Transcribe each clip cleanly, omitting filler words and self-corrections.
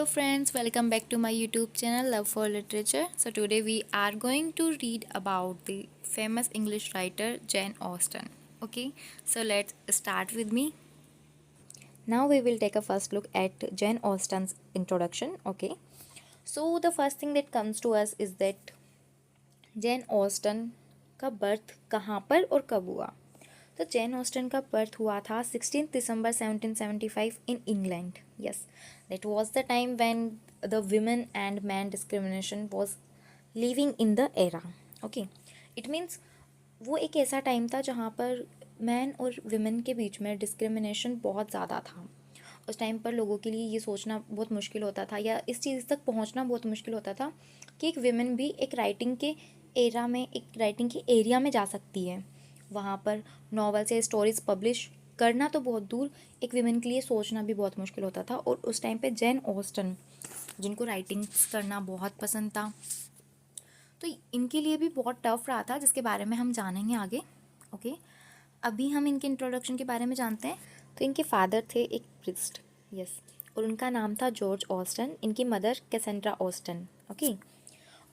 Hello friends, welcome back to my YouTube channel Love for Literature. So today we are going to read about the famous English writer Jane Austen. Okay, so let's start with me. Now we will take a first look at Jane Austen's introduction. Okay, so the first thing that comes to us is that Jane Austen का birth कहाँ पर और कब हुआ। तो Jain Austen का birth हुआ था 16 दिसंबर 1775 in England. Yes, that was the time when the women and man discrimination was living in the era. Okay, it means वो एक ऐसा टाइम था जहाँ पर मैन और विमेन के बीच में डिस्क्रिमिनेशन बहुत ज़्यादा था। उस टाइम पर लोगों के लिए ये सोचना बहुत मुश्किल होता था या इस चीज़ तक पहुँचना बहुत मुश्किल होता था कि एक विमेन भी एक राइटिंग के एरा में, एक राइटिंग के एरिया में जा सकती है। वहाँ पर नॉवेल्स या स्टोरीज पब्लिश करना तो बहुत दूर, एक विमेन के लिए सोचना भी बहुत मुश्किल होता था। और उस टाइम पे जैन ऑस्टन, जिनको राइटिंग्स करना बहुत पसंद था, तो इनके लिए भी बहुत टफ रहा था, जिसके बारे में हम जानेंगे आगे। ओके, अभी हम इनके इंट्रोडक्शन के बारे में जानते हैं। तो इनके फादर थे एक प्रिस्ट, यस, और उनका नाम था जॉर्ज ऑस्टन। इनकी मदर कैसेंड्रा ऑस्टन। ओके,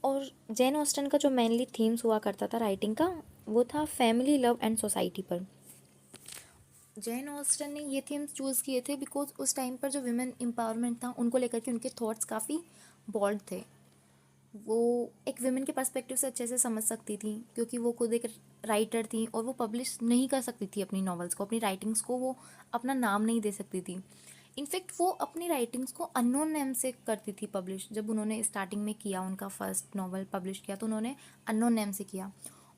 और जैन ऑस्टन का जो मेनली थीम्स हुआ करता था राइटिंग का, वो था फैमिली, लव एंड सोसाइटी पर। जैन ऑस्टन ने ये थीम्स चूज़ किए थे बिकॉज उस टाइम पर जो विमेन एम्पावरमेंट था उनको लेकर के उनके थॉट्स काफ़ी बोल्ड थे। वो एक विमेन के पर्सपेक्टिव से अच्छे से समझ सकती थी, क्योंकि वो खुद एक राइटर थी और वो पब्लिश नहीं कर सकती थी अपनी नॉवेल्स को, अपनी राइटिंग्स को वो अपना नाम नहीं दे सकती थी। इनफैक्ट वो अपनी राइटिंग्स को अननोन नेम से करती थी पब्लिश। जब उन्होंने स्टार्टिंग में किया, उनका फर्स्ट नॉवल पब्लिश किया, तो उन्होंने अननोन नेम से किया।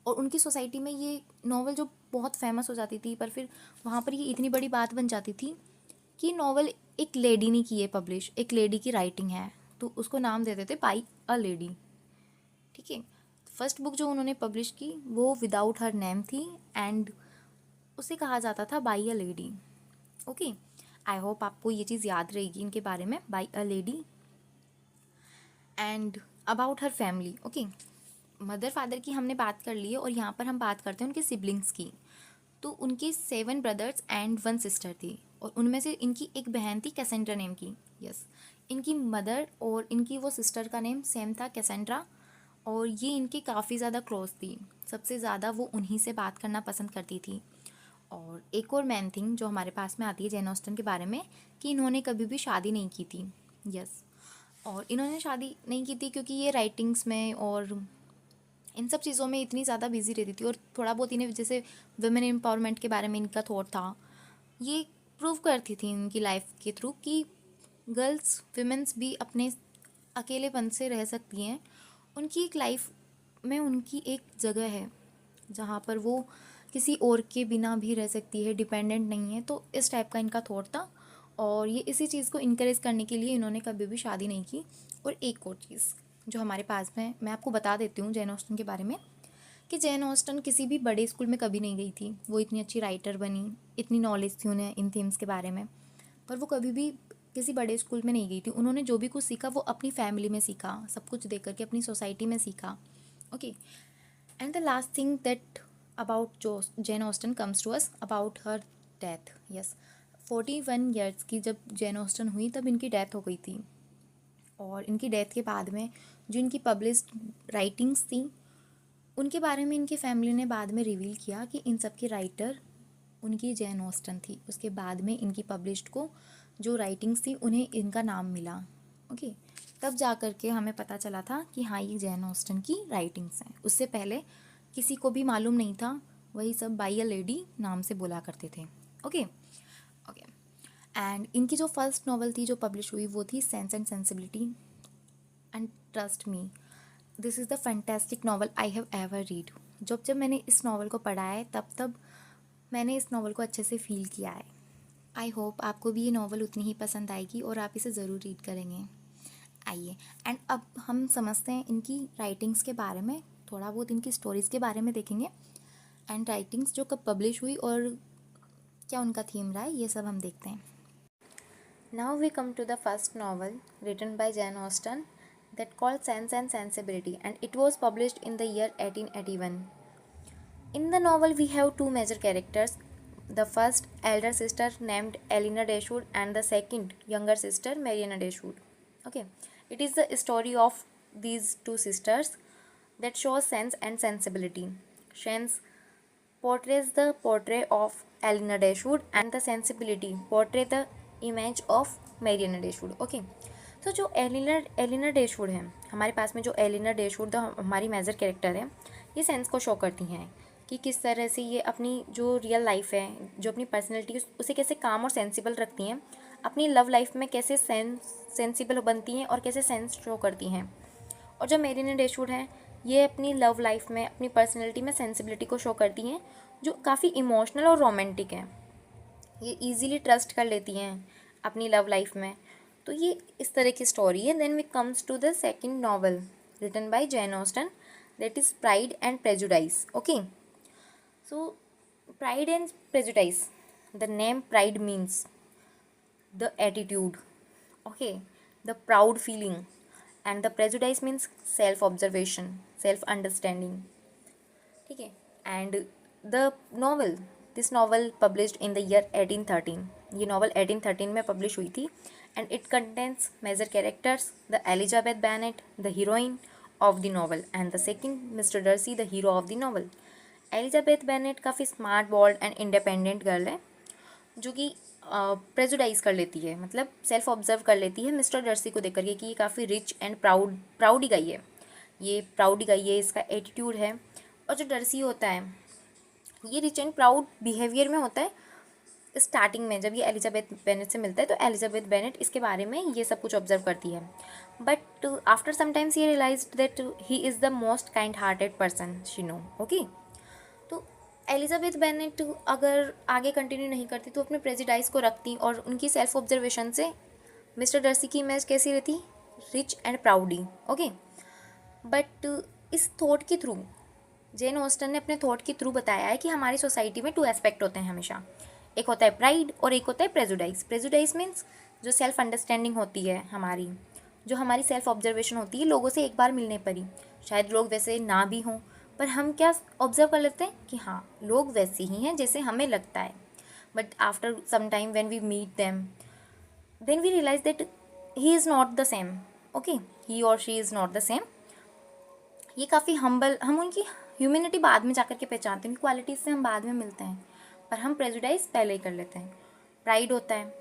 और उनकी सोसाइटी में ये नॉवल जो बहुत फेमस हो जाती थी, पर फिर वहाँ पर ये इतनी बड़ी बात बन जाती थी कि नॉवल एक लेडी ने की है पब्लिश, एक लेडी की राइटिंग है, तो उसको नाम देते थे बाई अ लेडी। ठीक है, फर्स्ट बुक जो उन्होंने पब्लिश की वो विदाउट हर नेम थी एंड उसे कहा जाता था by a lady. Okay, I hope आपको ये चीज़ याद रहेगी इनके बारे में, by a lady and about her family. Okay, mother father की हमने बात कर ली है और यहाँ पर हम बात करते हैं उनके सिबलिंग्स की। तो उनके 7 ब्रदर्स एंड 1 सिस्टर थी, और उनमें से इनकी एक बहन थी कैसेंड्रा नेम की। यस, इनकी मदर और इनकी वो सिस्टर का नेम सेम था, कैसेंड्रा, और ये इनके काफ़ी ज़्यादा क्लोज थी। सबसे ज़्यादा वो उन्हीं से बात करना पसंद करती थी। और एक और मेन थिंग जो हमारे पास में आती है जैन ऑस्टन के बारे में, कि इन्होंने कभी भी शादी नहीं की थी। यस, और इन्होंने शादी नहीं की थी क्योंकि ये राइटिंग्स में और इन सब चीज़ों में इतनी ज़्यादा बिजी रहती थी, और थोड़ा बहुत इन्हें जैसे वुमेन एम्पावरमेंट के बारे में इनका थॉट था, ये प्रूव करती थी इनकी लाइफ के थ्रू कि गर्ल्स, विमेंस भी अपने अकेलेपन से रह सकती हैं। उनकी एक लाइफ में उनकी एक जगह है जहाँ पर वो किसी और के बिना भी रह सकती है, डिपेंडेंट नहीं है। तो इस टाइप का इनका थॉट था, और ये इसी चीज़ को इनकरेज करने के लिए इन्होंने कभी भी शादी नहीं की। और एक और चीज़ जो हमारे पास में, मैं आपको बता देती हूँ जैन ऑस्टन के बारे में, कि जैन ऑस्टन किसी भी बड़े स्कूल में कभी नहीं गई थी। वो इतनी अच्छी राइटर बनी, इतनी नॉलेज थी उन्हें इन थीम्स के बारे में, पर वो कभी भी किसी बड़े स्कूल में नहीं गई थी। उन्होंने जो भी कुछ सीखा वो अपनी फैमिली में सीखा, सब कुछ देख करके अपनी सोसाइटी में सीखा। Okay, and the last thing that about जो Jane Austen comes to us about her death. Yes, 41 years की जब जैन ऑस्टन हुई तब इनकी डेथ हो गई थी। और इनकी डेथ के बाद में जो इनकी पब्लिश्ड राइटिंग्स थी उनके बारे में इनकी फैमिली ने बाद में रिवील किया कि इन सब की राइटर उनकी जैन ऑस्टन थी। उसके बाद में इनकी पब्लिश्ड को जो राइटिंग्स थी उन्हें इनका नाम मिला। ओके, तब जा कर के हमें पता चला था कि हाँ, ये जैन ऑस्टन की राइटिंग्स हैं। उससे पहले किसी को भी मालूम नहीं था, वही सब बाई अ लेडी नाम से बोला करते थे। ओके ओके, एंड इनकी जो फर्स्ट नॉवल थी जो पब्लिश हुई वो थी sense and sensibility. And trust me, this is the fantastic novel I have ever read. जब जब मैंने इस नॉवल को पढ़ा है तब तब मैंने इस नॉवल को अच्छे से फील किया है। आई होप आपको भी ये नॉवल उतनी ही पसंद आएगी और आप इसे ज़रूर रीड करेंगे। आइए, एंड अब हम समझते हैं इनकी राइटिंग्स के बारे में, थोड़ा बहुत इनकी स्टोरीज़ के बारे में देखेंगे, एंड राइटिंग्स जो कब पब्लिश हुई और क्या उनका थीम रहा है, ये सब हम देखते हैं। Now we come to the first novel written by Jane Austen that called Sense and Sensibility, and it was published in the year 1881. In the novel we have two major characters, the first elder sister named Elena Dashwood and the second younger sister Mariana Dashwood. Okay, it is the story of these two sisters that shows sense and sensibility. Sense portrays the portrait of Elena Dashwood and the sensibility portray the image of Mariana Dashwood. Okay, तो जो Elina Dashwood है हमारे पास में, जो Elina Dashwood हमारी major character है, ये sense को शो करती हैं कि किस तरह से ये अपनी जो रियल लाइफ है, जो अपनी पर्सनैलिटी उसे कैसे काम और सेंसिबल रखती हैं, अपनी लव लाइफ में कैसे सेंसिबल बनती हैं और कैसे सेंस शो करती हैं। और जो मेरिना डैशवुड है, ये अपनी लव लाइफ में अपनी पर्सनैलिटी में सेंसिबिलिटी को शो करती हैं, जो काफ़ी इमोशनल और रोमांटिक है। ये ईजीली ट्रस्ट कर लेती हैं अपनी लव लाइफ में। तो ये इस तरह की स्टोरी है। Then we comes to the second novel written by Jane Austen, that is Pride and Prejudice. Okay, so Pride and Prejudice, the name pride means the attitude, okay, the proud feeling, and the prejudice means self observation, self understanding. ठीक है, and the novel, this novel published in the year 1813, ये novel 1813 में publish हुई थी। And it contains major characters, the Elizabeth Bennett the heroine of the novel and the second Mister Darcy the hero of the novel. Elizabeth Bennet काफ़ी smart, bold and independent girl है, जो कि prejudice कर लेती है, मतलब self observe कर लेती है मिस्टर डर्सी को देख करके कि ये काफ़ी रिच एंड प्राउड ही गई है, ये प्राउड ही गई है, इसका एटीट्यूड है। और जो डर्सी होता है, ये रिच एंड प्राउड बिहेवियर में होता है स्टार्टिंग में, जब ये एलिजाबेथ बेनेट से मिलता है तो एलिजाबेथ बेनेट इसके बारे में ये सब कुछ ऑब्जर्व करती है। बट आफ्टर समटाइम्स ये realised that he is the most kind hearted person she know. Okay, तो एलिजाबेथ बेनेट अगर आगे कंटिन्यू नहीं करती तो अपने प्रेजुडाइज को रखती, और उनकी सेल्फ ऑब्जर्वेशन से मिस्टर डर्सी की इमेज कैसी रहती, रिच एंड प्राउडी। ओके, बट इस थॉट के थ्रू जेन ऑस्टन ने अपने थॉट के थ्रू बताया है कि हमारी सोसाइटी में 2 एस्पेक्ट होते हैं हमेशा, एक होता है प्राइड और एक होता है प्रेजुडाइज। प्रेजुडाइज मीन्स जो सेल्फ अंडरस्टैंडिंग होती है हमारी, जो हमारी सेल्फ ऑब्जर्वेशन होती है लोगों से एक बार मिलने पर ही, शायद लोग वैसे ना भी हों, पर हम क्या ऑब्जर्व कर लेते हैं कि हाँ लोग वैसे ही हैं जैसे हमें लगता है। But after some time when we meet them, then we realise that he is not the same. Okay, he or she is not the same. ये काफ़ी हम्बल, हम उनकी ह्यूमैनिटी बाद में जाकर के पहचानते हैं, उनकी क्वालिटीज़ से हम बाद में मिलते हैं, पर हम प्रेजुडाइज पहले ही कर लेते हैं। प्राइड होता है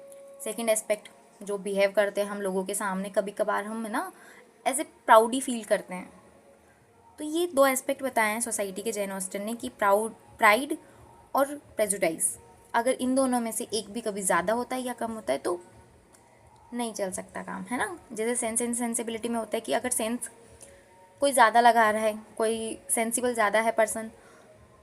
सेकंड एस्पेक्ट, जो बिहेव करते हैं हम लोगों के सामने, कभी कभार हम ना एज ए प्राउडी फील करते हैं। तो ये 2 एस्पेक्ट बताए हैं सोसाइटी के जैन ऑस्टन ने कि प्राइड और प्रेजुडाइज, अगर इन दोनों में से एक भी कभी ज़्यादा होता है या कम होता है तो नहीं चल सकता काम, है ना। जैसे सेंस एंड सेंसिबिलिटी में होता है कि अगर सेंस कोई ज़्यादा लगा रहा है, कोई सेंसिबल ज़्यादा है पर्सन,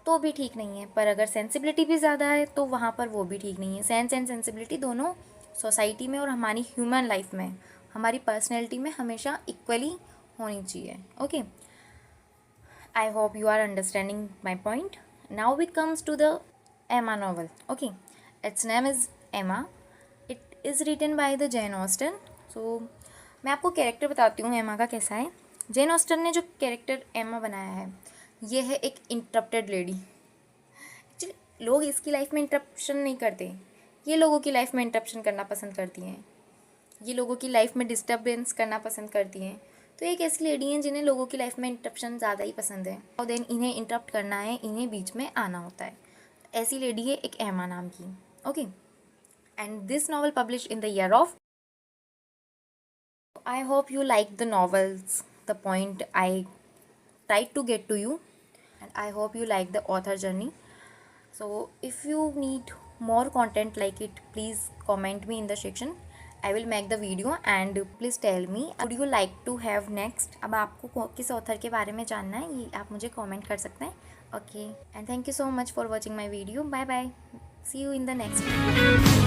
तो भी ठीक नहीं है, पर अगर सेंसिबिलिटी भी ज़्यादा है तो वहाँ पर वो भी ठीक नहीं है। सेंस एंड सेंसिबिलिटी दोनों सोसाइटी में और हमारी ह्यूमन लाइफ में, हमारी पर्सनैलिटी में हमेशा इक्वली होनी चाहिए। Okay, I hope you are understanding my point. Now we comes to the Emma novel. Okay, it's name is Emma, it is written by the Jane Austen. So मैं आपको character बताती हूँ एमा का कैसा है। जैन ऑस्टन ने जो कैरेक्टर एमा बनाया है, ये है एक इंटरप्टेड लेडी। एक्चुअली लोग इसकी लाइफ में इंटरप्शन नहीं करते, ये लोगों की लाइफ में इंटरप्शन करना पसंद करती हैं, ये लोगों की लाइफ में डिस्टर्बेंस करना पसंद करती हैं। तो एक ऐसी लेडी हैं जिन्हें लोगों की लाइफ में इंटरप्शन ज़्यादा ही पसंद है, और देन इन्हें इंटरप्ट करना है, इन्हें बीच में आना होता है। ऐसी लेडी है एक एमा नाम की। Okay, and this novel publish in the year of, I hope you like the novels, the point I tried to get to you, and I hope you like the author journey. So if you need more content like it, please comment me in the section. I will make the video and please tell me would you like to have next. अब आपको किस author के बारे में जानना है ये आप मुझे comment कर सकते हैं. Okay, and thank you so much for watching my video. Bye bye. See you in the next video.